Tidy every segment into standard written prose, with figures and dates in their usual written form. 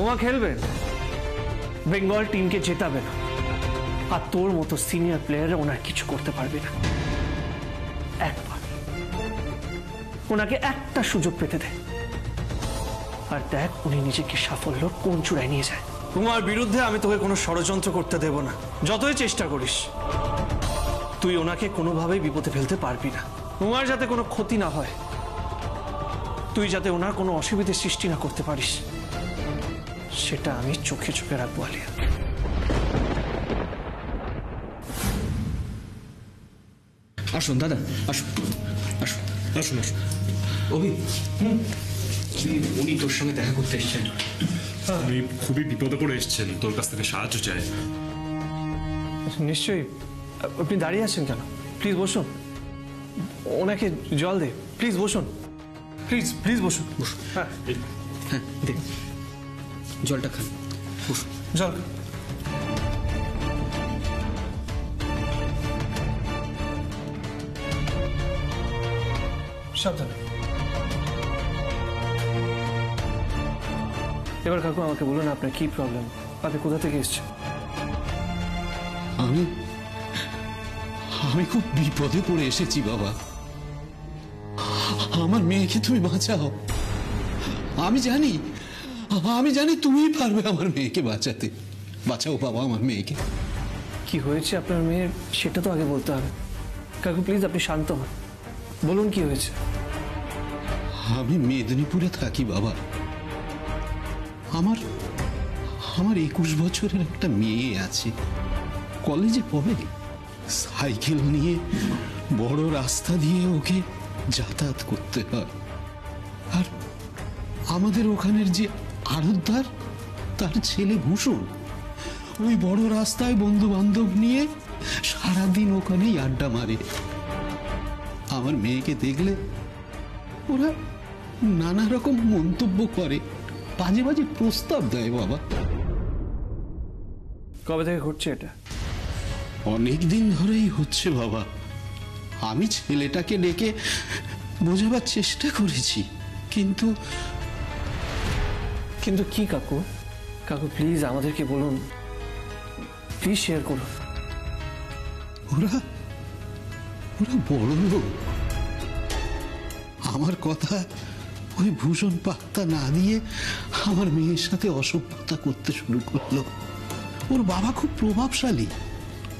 উমা খেলবেন, বেঙ্গল টিমকে জেতাবে না, আর তোর মতো সিনিয়র প্লেয়ার ওনার কিছু করতে পারবে না। একবার ওনাকে একটা সুযোগ পেতে দে, আর দেখ উনি নিজেকে সাফল্য কোন চূড়ায় নিয়ে যায়। তোমার বিরুদ্ধে আমি তোকে কোনো ষড়যন্ত্র করতে দেব না, যতই চেষ্টা করিস। তুই ওনাকে কোনোভাবেই বিপদে ফেলতে পারবি না। তোমার যাতে কোনো ক্ষতি না হয়, তুই যাতে ওনার কোনো অসুবিধে সৃষ্টি না করতে পারিস, সেটা আমি চোখে চোখে রাখবো আলিয়া। আসুন দাদা, আসুন আসুন আসুন আসুন। অভি, উনি তোর সঙ্গে দেখা করতে এসছেন। উনি খুবই বিপদে পড়ে এসছেন, তোর কাছ থেকে সাহায্য চাই। নিশ্চয়ই। আপনি দাঁড়িয়ে আছেন কেন? প্লিজ বসুন, ওনাকে জল দে। প্লিজ বসুন, প্লিজ প্লিজ বসুন। বসুন। হ্যাঁ হ্যাঁ, দেখ জলটা খান। বসুন। জল। সাবধানে। এবার কাকু আমাকে বলুন, আপনার কি প্রবলেম? আপনি কোথা থেকে এসেছেন? আমি খুব বিপদে পড়ে এসেছি বাবা। আমার মেয়েকে তুমি বাঁচাও। আমি জানি তুমিই পারবে আমার মেয়েকে বাঁচাতে। বাঁচাও বাবা আমার মেয়েকে। কি হয়েছে আপনার মেয়ের সেটা তো আগে বলতে হবে। কাকু প্লিজ আপনি শান্ত হন, বলুন কি হয়েছে। আমি মেদিনীপুরে থাকি বাবা। আমার 21 বছরের একটা মেয়ে আছে, কলেজে পড়ে। সাইকেল নিয়ে বড় রাস্তা দিয়ে ওকে যাতায়াত করতে হয়। আর আমাদের ওখানের যে আড়তদার, তার ছেলে ভূষণ ওই বড় রাস্তায় বন্ধু বান্ধব নিয়ে সারাদিন ওখানেই আড্ডা মারে। আমার মেয়েকে দেখলে ওরা নানা রকম মন্তব্য করে, বাজে বাজে প্রস্তাব দেয় বাবা। কবে থেকে ঘটছে এটা? অনেক দিন ধরেই হচ্ছে বাবা। আমি ছেলেটাকে ডেকে বোঝাবার চেষ্টা করেছি, কিন্তু কিন্তু কি কাকু? কাকু প্লিজ আমাদেরকে বলুন, প্লিজ শেয়ার করুন। ওরা বড় লোক। আমার কথা ওই ভূষণ পাত্তা না দিয়ে আমার মেয়ের সাথে অসভ্যতা করতে শুরু করলো। ওর বাবা খুব প্রভাবশালী,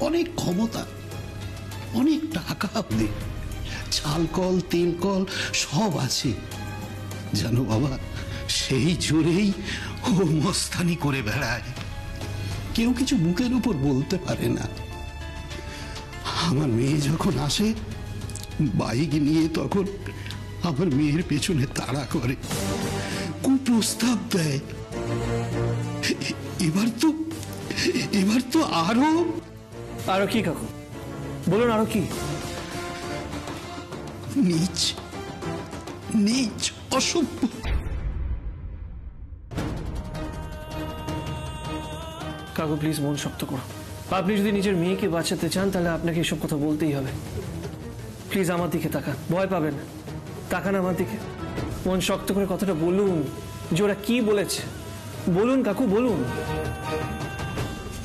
অনেক ক্ষমতা, অনেক টাকা, ওদের চাল কল তেল কল সব আছে জানো বাবা। সেই জোরেই ও মস্তানি করে বেড়ায়, কেউ কিছু মুখের উপর বলতে পারে না। আমার মেয়ে যখন আসে বাইক নিয়ে, তখন আমার মেয়ের পেছনে তাড়া করে, কুপ্রস্তাব দেয়। এবার তো আরো কি কাকু বলুন, আরো কি? নীচ অসভ্য। কাকু প্লিজ মন শক্ত করুন। আপনি যদি নিজের মেয়েকে বাঁচাতে চান তাহলে আপনাকে এসব কথা বলতেই হবে। প্লিজ আমার দিকে তাকান, ভয় পাবেন না, তাকান আমার দিকে, মন শক্ত করে কথাটা বলুন যে ওরা কি বলেছে। বলুন কাকু বলুন।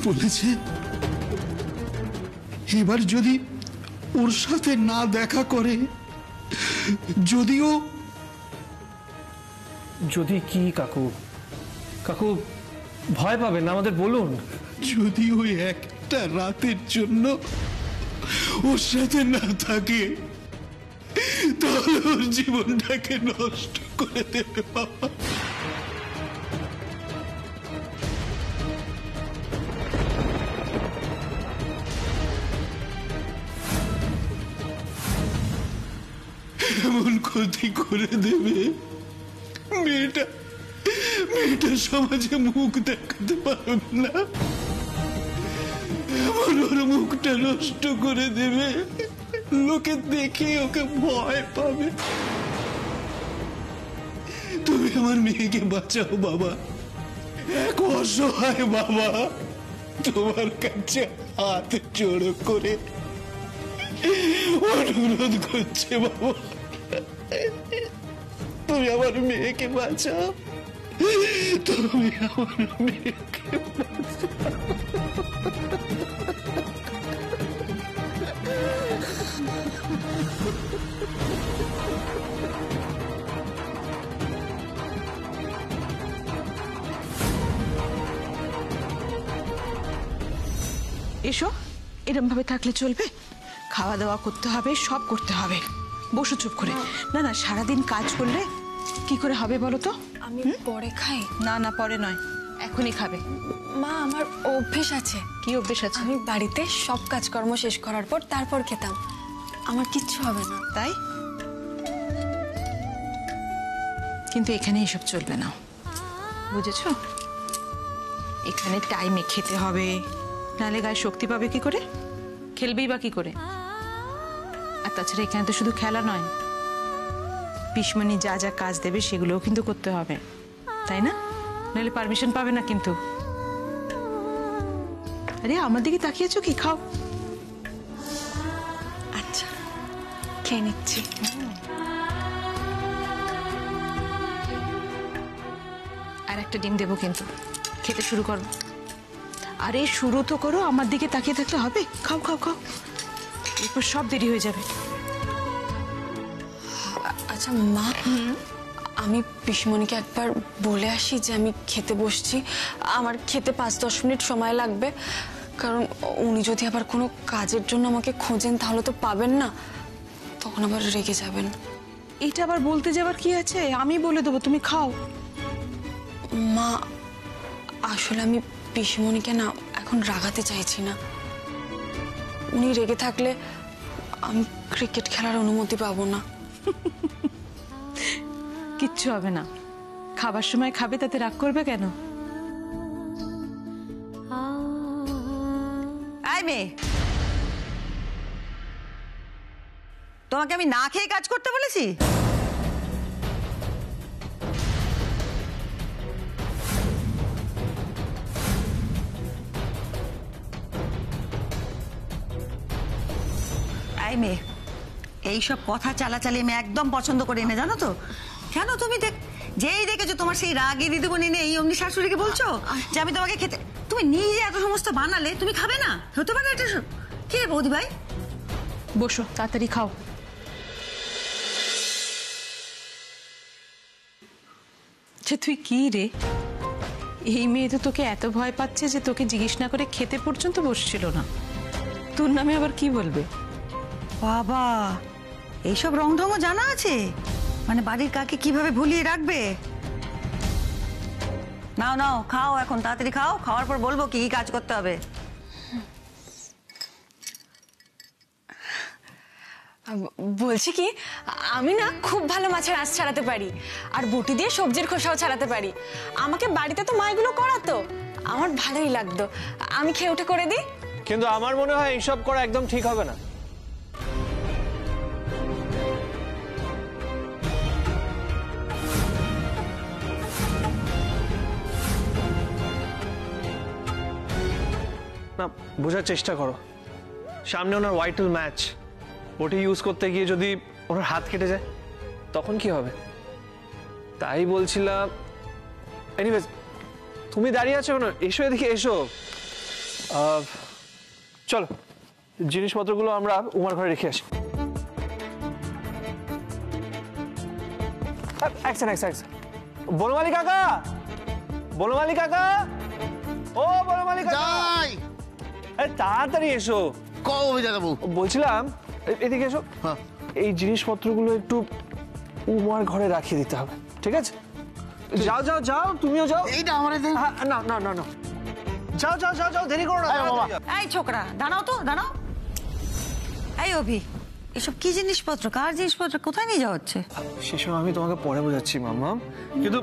বলেছে এবার যদি ওর সাথে না দেখা করে, যদি কি কাকু? কাকু ভয় পাবেন না, আমাদের বলুন। যদি ওই একটা রাতের জন্য ওর সাথে না থাকে, তাহলে ওর জীবনটাকে নষ্ট করে দেবে বাবা। এমন ক্ষতি করে দেবে, মেয়েটা সমাজে মুখ দেখাতে পারবে না। এমন ওর মুখটা নষ্ট করে দেবে, লোকে দেখে ওকে ভয় পাবে। তুমি আমার মেয়েকে বাঁচাও বাবা, এক অসহায় বাবা তোমার কাছে হাত জোড়ো করে অনুরোধ করছে বাবা, তুমি আমার মেয়েকে বাঁচাও, তুমি আমার মেয়েকে এসো, এরম ভাবে থাকলে চলবে? খাওয়া দাওয়া করতে হবে, সব করতে হবে। বসো চুপ করে। না না, সারাদিন কাজ করলে কি করে হবে বলো তো? আমি পরে খাই। না না, পরে নয়, এখনই খাবে। মা, আমার অভ্যেস আছে। কি অভ্যেস আছে? আমি বাড়িতে সব কাজকর্ম শেষ করার পর তারপর খেতাম। আমার কিচ্ছু হবে না। তাই? কিন্তু এখানে এসব চলবে না, বুঝেছো? এখানে টাইমে খেতে হবে, নাহলে গায়ে শক্তি পাবে কি করে? খেলবেই বা কি করে? আর তাছাড়া এখানে তো শুধু খেলা নয়, পিসমণি যা যা কাজ দেবে সেগুলোও কিন্তু করতে হবে, তাই না? নাহলে পারমিশন পাবে না কিন্তু। আরে আমার দিকে তাকিয়েছো কি? খাও। আচ্ছা, খেয়ে নিচ্ছি। আর একটা ডিম দেবো কিন্তু, খেতে শুরু করো। আরে শুরু তো করো, আমার দিকে তাকিয়ে থাকলে হবে? খাও খাও খাও, এরপর সব দেরি হয়ে যাবে। আচ্ছা মা, আমি পিসমণিকে একবার বলে আসি যে আমি খেতে বসছি, আমার খেতে 5-10 মিনিট সময় লাগবে, কারণ উনি যদি আবার কোনো কাজের জন্য আমাকে খোঁজেন তাহলে তো পাবেন না, তখন আবার রেগে যাবেন। এটা আবার বলতে যাবার কি আছে? আমি বলে দেবো, তুমি খাও। মা, আসলে আমি পিসমণিকে না এখন রাগাতে চাইছি না। উনি রেগে থাকলে আমি ক্রিকেট খেলার অনুমতি পাবো না। কিচ্ছু হবে না, খাবার সময় খাবে, তাতে রাগ করবে কেন? আয় মেয়ে, তোমাকে আমি না খেয়ে কাজ করতে বলেছি? আয় মেয়ে, এইসব কথা চালাচালি আমি একদম পছন্দ করি না, জানো তো? কেন তুমি যেই দেখেছো তোমার সেই রাগী দিদিমণি নেই, অমনি শাশুড়িকে বলছো যে আমি তোমাকে খেতে, তুমি নিজে এত সমস্ত বানালে তুমি খাবে না? হতে পারে এটা? কি রে বৌদি ভাই? বসো, তাড়াতাড়ি খাও। তুই কি রে, এই মেয়ে তো তোকে এত ভয় পাচ্ছে যে তোকে জিজ্ঞেস না করে খেতে পর্যন্ত বসছিল না। তোর নামে আবার কি বলবে? বাবা, এইসব রং ঢংও জানা আছে? মানে বাড়ির কাকে কিভাবে ভুলিয়ে রাখবে? নাও নাও, খাও, এখন তাড়াতাড়ি খাও, খাওয়ার পর বলবো কি কি কাজ করতে হবে। বলছি কি, আমি না খুব ভালো মাছের আঁশ ছাড়াতে পারি, আর বটি দিয়ে সবজির খোসাও ছাড়াতে পারি। আমাকে বাড়িতে তো মা এগুলো করাতো, আমার ভালোই লাগতো। আমি খেয়ে উঠে করে দিই। কিন্তু আমার মনে হয় এইসব করা একদম ঠিক হবে না। না, বোঝার চেষ্টা করো, সামনে ওনার ভাইটাল ম্যাচ, ওটি ইউজ করতে গিয়ে যদি ওনার হাত কেটে যায় তখন কি হবে? তাই বলছিলাম। এনিওয়েজ, তুমি দাঁড়িয়ে আছো কেন? এসো এদিকে, এসো। চলো, জিনিসপত্রগুলো আমরা উমার ঘরে রেখে আসি। বনমালী কাকা, বনমালী কাকা, ও বনমালী কাকা, তাড়াতাড়ি এসো। বলছিলাম এদিকে এসো, এই জিনিসপত্রগুলো একটু উমার ঘরে রাখিয়ে দিতে হবে, ঠিক আছে? যাও যাও যাও, তুমিও যাও। এইটা আমার না না না না, যাও যাও যাও যাও, দেরি করো না। এই ছোকরা, দাঁড়াও তো, দাঁড়াও। এই অভি, এসব কি জিনিসপত্র, কার জিনিসপত্র, কোথায় নিয়ে যাওয়া হচ্ছে? সেসব আমি তোমাকে পরে বোঝাচ্ছি মাম্মা, কিন্তু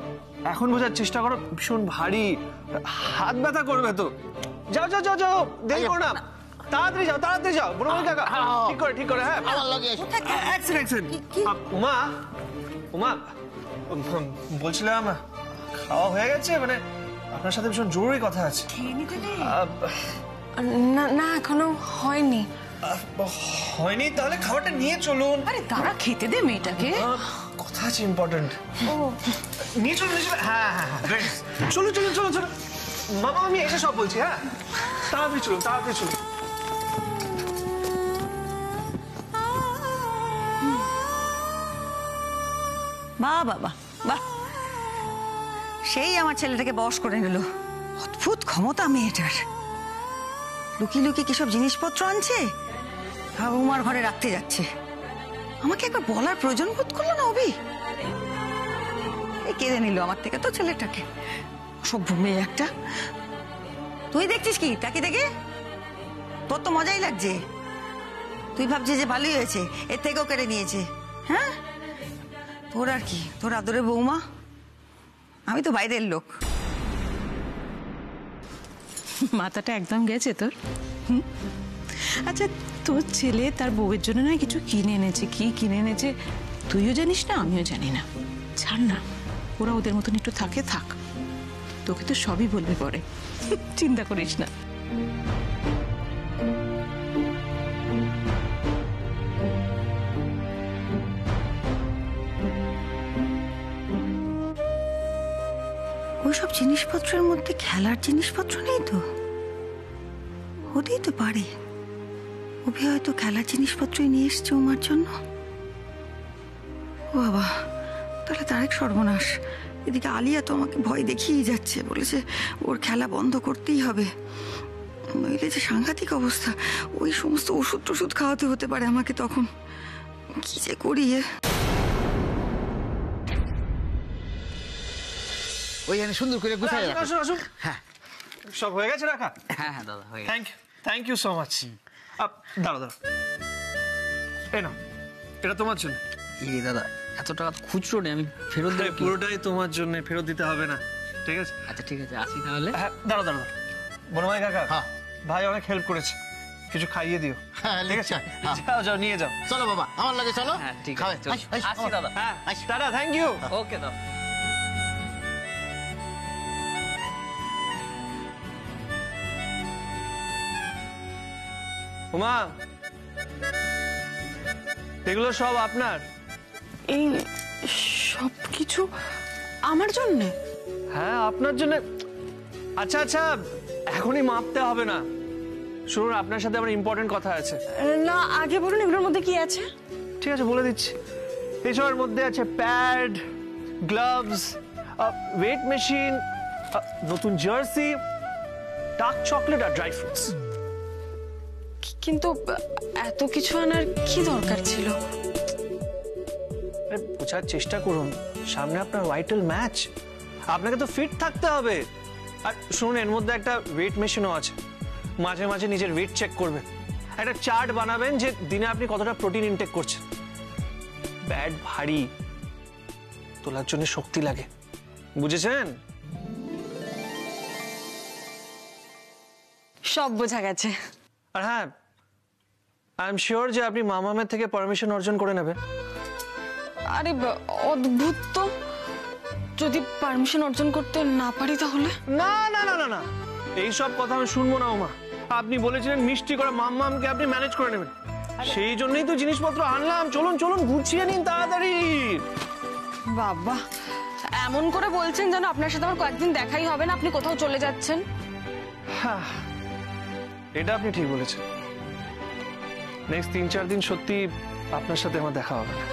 এখন বোঝার চেষ্টা করো। ভীষণ ভারী, হাত ব্যথা করবে তো। যাও যাও যাও যাও, দেরি করো না, তাড়াতাড়ি যাও, তাড়াতাড়ি যাও। বনমালী কাকা, ঠিক করে ঠিক করে। হ্যাঁ, উমা, উমা, বলছিলাম খাওয়া হয়ে গেছে, মানে আপনার সাথে ভীষণ জরুরি কথা আছে। না না, এখনো হয়নি। হয়নি? তাহলে খাবারটা নিয়ে চলুন। আরে তারা খেতে দে মেয়েটাকে। কথা আছে ইম্পর্টেন্ট। নিয়ে চলো নিয়ে চলো। হ্যাঁ হ্যাঁ হ্যাঁ চলো চলো চলো চলো মামা, আমি এসে সব বলছি। হ্যাঁ তাড়াতাড়ি চলুন তাড়াতাড়ি চলুন। বাহ বাবা বাহ, সেই আমার ছেলেটাকে বশ করে নিল। অদ্ভুত ক্ষমতা মেয়েটার। লুকিয়ে লুকিয়ে কিসব জিনিসপত্র আনছে, বৌমার ঘরে রাখতে যাচ্ছে। আমাকে একবার বলার প্রয়োজন বোধ করলো না অভি? কেড়ে নিল আমার থেকে তো ছেলেটাকে, সভ্য মেয়ে একটা। তুই দেখছিস কি তাকে দেখে? তোর তো মজাই লাগছে। তুই ভাবছিস যে ভালোই হয়েছে, এর থেকেও কেড়ে নিয়েছে। হ্যাঁ তোর আর কি, তোর আদরে বৌমা, আমি তো বাইরের লোক। মাথাটা একদম গেছে তোর। আচ্ছা তোর ছেলে তার বউয়ের জন্য না কিছু কিনে এনেছে, কি কিনে এনেছে তুইও জানিস না আমিও জানি না। ছাড় না, ওরা ওদের মতন একটু থাকে, থাক। তোকে তো সবই বলবে পরে, চিন্তা করিস না। ওইসব জিনিসপত্রের মধ্যে খেলার জিনিসপত্র নেই তো? হতেই তো পারে অভি হয়তো খেলার জিনিসপত্রই নিয়ে এসছে উমার জন্য। ও বাবা, তাহলে তার এক সর্বনাশ। এদিকে আলিয়া তো আমাকে ভয় দেখিয়েই যাচ্ছে, বলেছে ওর খেলা বন্ধ করতেই হবে। নইলে যে সাংঘাতিক অবস্থা, ওই সমস্ত ওষুধ টষুধ খাওয়াতে হতে পারে আমাকে তখন। কি যে করি। ওইখানে সুন্দর করে গুছাই রাখো। আসুন আসুন। হ্যাঁ সব হয়ে গেছে রাখা? হ্যাঁ হ্যাঁ দাদা হয়ে গেছে। Thank you so much. দাঁড়াও দাঁড়াও, এই নাও, এটা তোমার জন্য। এই দাদা এত টাকা খুচরো নেই, আমি ফেরত দেবো। পুরোটাই তোমার জন্য, ফেরত দিতে হবে না, ঠিক আছে? আচ্ছা ঠিক আছে, আসি তাহলে। হ্যাঁ দাঁড়াও দাঁড়াও, বনমাই কাকা, হ্যাঁ। ভাই অনেক হেল্প করেছে, কিছু খাইয়ে দিও। হ্যাঁ, ঠিক আছে, হ্যাঁ। যাও যাও নিয়ে যাও। চলো বাবা, আমার লাগে চলো। হ্যাঁ ঠিক খাবে, আছে, আসি দাদা। হ্যাঁ টাটা, থ্যাংক ইউ। ওকে দাদা। উমা, এগুলো সব আপনার? এই সব কিছু আমার জন্যে? হ্যাঁ আপনার জন্য। আচ্ছা আচ্ছা, এখনই মাপতে হবে না। শুনুন, আপনার সাথে আমার ইম্পর্টেন্ট কথা আছে। না আগে বলুন এগুলোর মধ্যে কি আছে। ঠিক আছে বলে দিচ্ছি। এসবের মধ্যে আছে প্যাড, গ্লাভস, ওয়েট মেশিন, নতুন জার্সি, ডার্ক চকলেট আর ড্রাই ফ্রুটস। কিন্তু এত কিছু আনার কি দরকার ছিল? বোঝার চেষ্টা করুন, সামনে আপনার ভাইটাল ম্যাচ, আপনাকে তো ফিট থাকতে হবে। আর শুনুন, এর মধ্যে একটা ওয়েট মেশিনও আছে, মাঝে মাঝে নিজের ওয়েট চেক করবেন। একটা চার্ট বানাবেন যে দিনে আপনি কতটা প্রোটিন ইনটেক করছেন। ব্যাড ভারী, তোলার জন্য শক্তি লাগে, বুঝেছেন? সব বোঝা গেছে। আর হ্যাঁ, আই এম শিওর যে আপনি মামামের থেকে পারমিশন অর্জন করে নেবেন। আরে অদ্ভুত তো, যদি পারমিশন অর্জন করতে না পারি তাহলে? না না না না না, এইসব কথা আমি শুনবো না ওমা। আপনি বলেছিলেন মিষ্টি করে মাম্মামকে আপনি ম্যানেজ করে নেবেন, সেই জন্যই তো জিনিসপত্র আনলাম। চলুন চলুন, গুছিয়ে নিন তাড়াতাড়ি। বাবা, এমন করে বলছেন যেন আপনার সাথে আমার কয়েকদিন দেখাই হবে না, আপনি কোথাও চলে যাচ্ছেন। হ্যাঁ, এটা আপনি ঠিক বলেছেন। নেক্সট 3-4 দিন সত্যি আপনার সাথে আমার দেখা হবে না।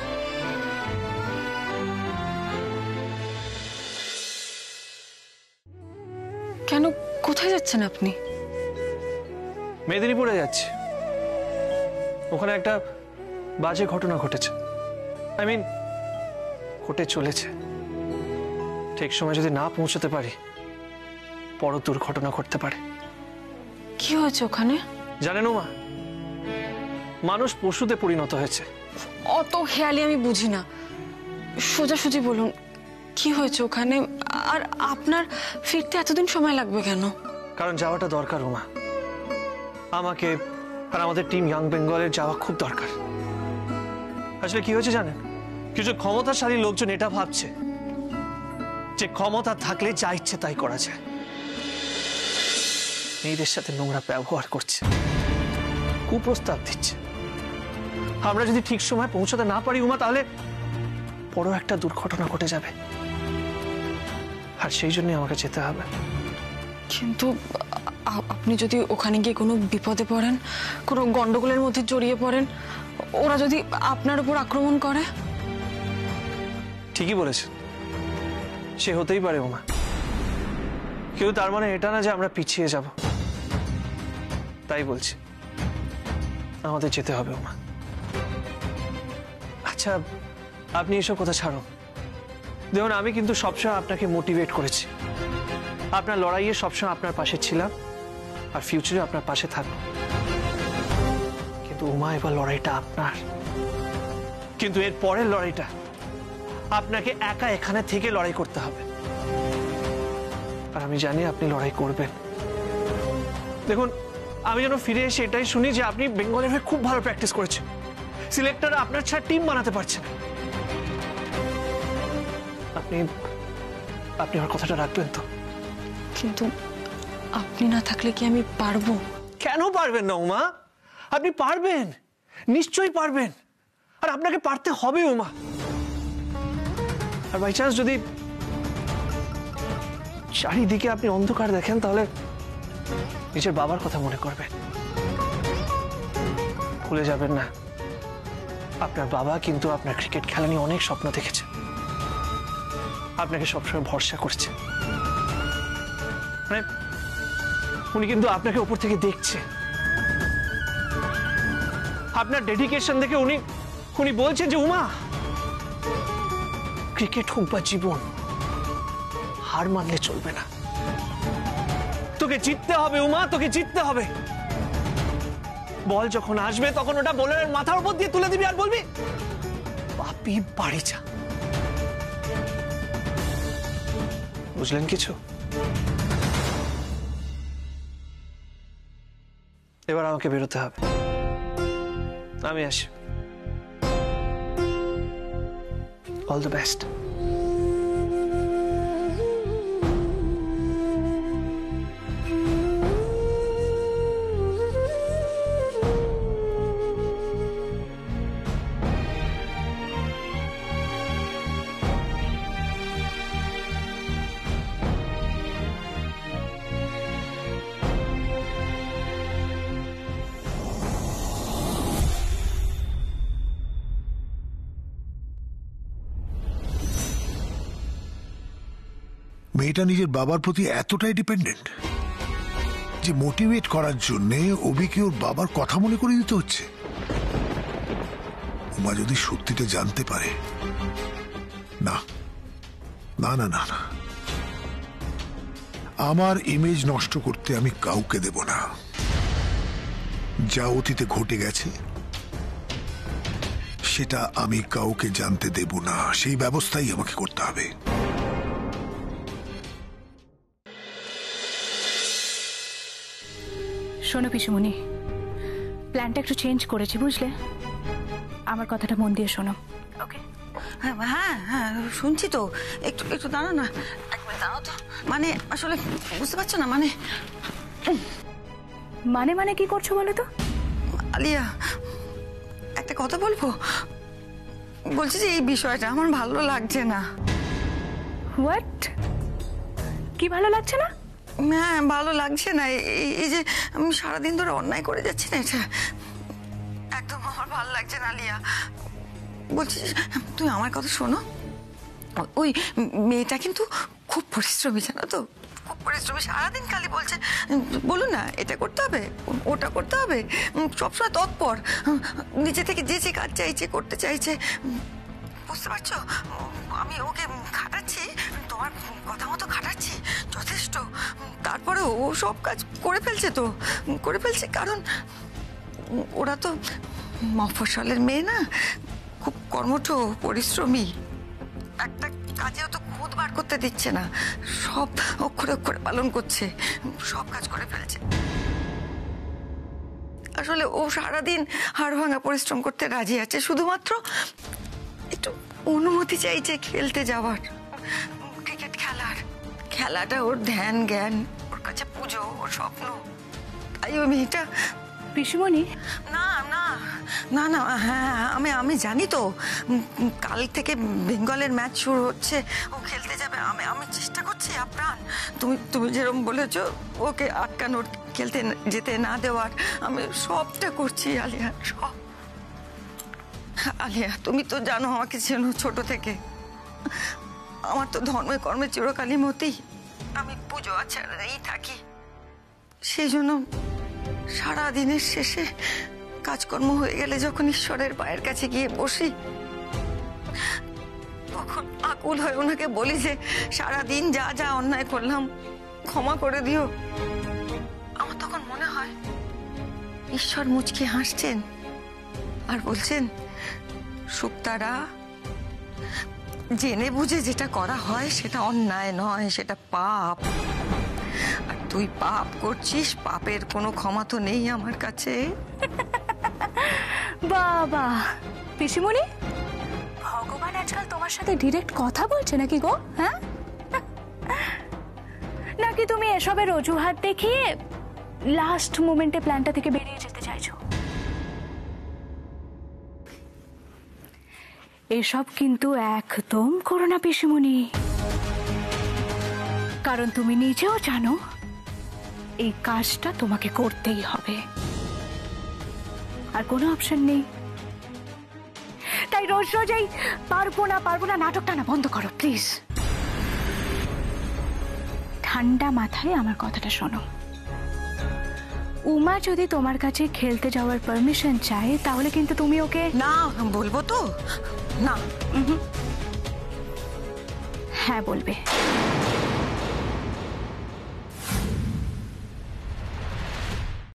কেন, কোথায় যাচ্ছেন আপনি? মেদিনীপুরে যাচ্ছি। ওখানে একটা বাজে ঘটনা ঘটেছে, আই মিন ঘটে চলেছে। ঠিক সময় যদি না পৌঁছতে পারি, বড় দুর্ঘটনা ঘটতে পারে। কি হয়েছে ওখানে? জানেন ওমা, মানুষ পশুতে পরিণত হয়েছে। অত খেয়ালি আমি বুঝি না, সোজাসুজি বলুন কি হয়েছে ওখানে? আর আপনার ফিরতে এতদিন সময় লাগবে কেন? কারণ যাওয়াটা দরকার ওমা, আমাকে আর আমাদের টিম ইয়াং বেঙ্গলের যাওয়া খুব দরকার। আসলে কি হয়েছে জানেন, কিছু ক্ষমতাশালী লোকজন এটা ভাবছে যে ক্ষমতা থাকলে যা ইচ্ছে তাই করা যায়। মেয়েদের সাথে নোংরা ব্যবহার করছে, কুপ্রস্তাব দিচ্ছে। আমরা যদি ঠিক সময় পৌঁছাতে না পারি উমা, বড় একটা দুর্ঘটনা ঘটে যাবে, আর সেই জন্য আমাকে যেতে হবে। কিন্তু আপনি যদি ওখানে গিয়ে কোনো বিপদে পড়েন, কোনো গন্ডগোলের মধ্যে জড়িয়ে পড়েন, ওরা যদি আপনার উপর আক্রমণ করে? ঠিকই বলেছেন, সে হতেই পারে ওমা, কেউ তার মানে এটা না যে আমরা পিছিয়ে যাব। তাই বলছি আমাদের যেতে হবে ওমা। আচ্ছা আপনি এসব কথা ছাড়ুন, দেখুন আমি কিন্তু সবসময় আপনাকে মোটিভেট করেছি, আপনার লড়াইয়ে সবসময় আপনার পাশে ছিলাম, আর ফিউচারে আপনার পাশে থাকবো। কিন্তু উমা এবার লড়াইটা আপনার, কিন্তু এর পরের লড়াইটা আপনাকে একা এখানে থেকে লড়াই করতে হবে, আর আমি জানি আপনি লড়াই করবেন। দেখুন আমি যেন ফিরে এসে এটাই শুনি যে আপনি বেঙ্গলের হয়ে খুব ভালো প্র্যাকটিস করেছেন, সিলেক্টর আপনার ছাড়া টিম বানাতে পারছে না। আপনি আপনি আমার কথাটা রাখবেন তো? কিন্তু আপনি না থাকলে কি আমি পারবো? কেন পারবেন না উমা? আপনি পারবেন, নিশ্চয়ই পারবেন, আর আপনাকে পারতে হবে উমা। আর বাই চান্স যদি চারিদিকে আপনি অন্ধকার দেখেন, তাহলে নিজের বাবার কথা মনে করবেন, ভুলে যাবেন না আপনার বাবা কিন্তু আপনার ক্রিকেট খেলা নিয়ে অনেক স্বপ্ন দেখেছে, আপনাকে সবসময় ভরসা করছে, মানে উনি কিন্তু আপনাকে উপর থেকে দেখছে, আপনার ডেডিকেশন দেখে উনি বলছেন যে উমা ক্রিকেট হোক বা জীবন, হার মানলে চলবে না, তোকে জিততে হবে উমা, তোকে জিততে হবে। বল যখন আসবে তখন ওটা বোলারের মাথার উপর দিয়ে তুলে দিবি আর বলবি বাপি বাড়ি যা। বুঝলেন কিছু? এবার আমাকে বেরোতে হবে, আমি আসি। All the best. মেয়েটা নিজের বাবার প্রতি এতটাই ডিপেন্ডেন্ট যে মোটিভেট করার জন্য অভিকে ওর বাবার কথা মনে করে দিতে হচ্ছে। উমা যদি সত্যিটা জানতে পারে, না না না না না, আমার ইমেজ নষ্ট করতে আমি কাউকে দেব না। যা অতীতে ঘটে গেছে সেটা আমি কাউকে জানতে দেব না, সেই ব্যবস্থাই আমাকে করতে হবে। শোনো পিসুমণি, প্ল্যানটা একটু চেঞ্জ করেছি বুঝলে, আমার কথাটা মন দিয়ে শোনো। ওকে? হ্যাঁ হ্যাঁ শুনছি তো, একটু একটু দাঁড়াও না, এক মিনিট দাঁড়াও তো। মানে আসলে বুঝতে পারছো না, মানে মানে মানে কি করছো বলো তো? আলিয়া একটা কথা বলবো, বলছি যে এই বিষয়টা আমার ভালো লাগছে না। হোয়াট? কি ভালো লাগছে না? হ্যাঁ ভালো লাগছে না, এই যে আমি সারাদিন ধরে অন্যায় করে যাচ্ছি না, এটা একদম আমার ভালো লাগছে না। আলিয়া বলছি তুমি আমার কথা শোনো, ওই মেয়েটা কিন্তু খুব পরিশ্রমী জানো তো, খুব পরিশ্রমী, সারাদিন খালি বলছে বলুন না এটা করতে হবে ওটা করতে হবে, সবসময় তৎপর, নিজে থেকে যে যে কাজ চাইছে করতে চাইছে, বুঝতে পারছো? আমি ওকে খাটাচ্ছি, তোমার কথা মতো খাটাচ্ছি যথেষ্ট, তারপরে ও সব কাজ করে ফেলছে, তো করে ফেলছে, কারণ ওরা তো মফস্বলের মেয়ে না, খুব কর্মঠ পরিশ্রমী, একটা কাজেও তো খুদ বার করতে দিচ্ছে না, সব অক্ষরে অক্ষরে পালন করছে, সব কাজ করে ফেলছে। আসলে ও সারাদিন হাড় ভাঙা পরিশ্রম করতে রাজি আছে, শুধুমাত্র একটু অনুমতি চাইছে খেলতে যাওয়ার, ক্রিকেট খেলার, খেলাটা ওর ধ্যান জ্ঞান, ওর কাছে পুজো, ওর স্বপ্ন। তাই ওই মেয়েটা। পিসুমণি না না না না, হ্যাঁ আমি জানি তো, কাল থেকে বেঙ্গলের ম্যাচ শুরু হচ্ছে, ও খেলতে যাবে। আমি চেষ্টা করছি আপ্রাণ, তুমি যেরকম বলেছো ওকে আটকানোর, খেলতে যেতে না দেওয়ার, আমি সবটা করছি আলিয়া, সব। আলিয়া, তুমি তো জানো আমাকে চেনো ছোট থেকে, আমার তো ধর্মে কর্মে চিরকালই মতেই, আমি পুজো আচারেই থাকি। সেই জন্য সারাদিনের শেষে কাজকর্ম হয়ে গেলে যখন ঈশ্বরের পায়ের কাছে গিয়ে বসি, তখন আকুল হয়ে ওনাকে বলি যে সারাদিন যা যা অন্যায় করলাম ক্ষমা করে দিও। আমার তখন মনে হয় ঈশ্বর মুচকি হাসছেন আর বলছেন, সুক্তারা, জেনে বুঝে যেটা করা হয় সেটা অন্যায় নয়, সেটা পাপ। আর তুই পাপ করছিস, পাপের কোনো ক্ষমা তো নেই আমার কাছে। বাবা পিসিমণি, ভগবান আজকাল তোমার সাথে ডিরেক্ট কথা বলছে নাকি গো? হ্যাঁ, নাকি তুমি এসবের অজুহাত দেখিয়ে লাস্ট মোমেন্টে প্ল্যানটা থেকে বেরিয়ে যেতে চাইছো? এসব কিন্তু একদম করো না পিসিমণি, কারণ তুমি নিজেও জানো এই কাজটা তোমাকে করতেই হবে, আর কোনো অপশন নেই। তাই রোজ রোজ এই পারবো না নাটকটা না বন্ধ করো প্লিজ। ঠান্ডা মাথায় আমার কথাটা শোনো। উমা যদি তোমার কাছে খেলতে যাওয়ার পারমিশন চায়, তাহলে কিন্তু তুমি ওকে না বলবো তো? না। হ্যাঁ বলবে।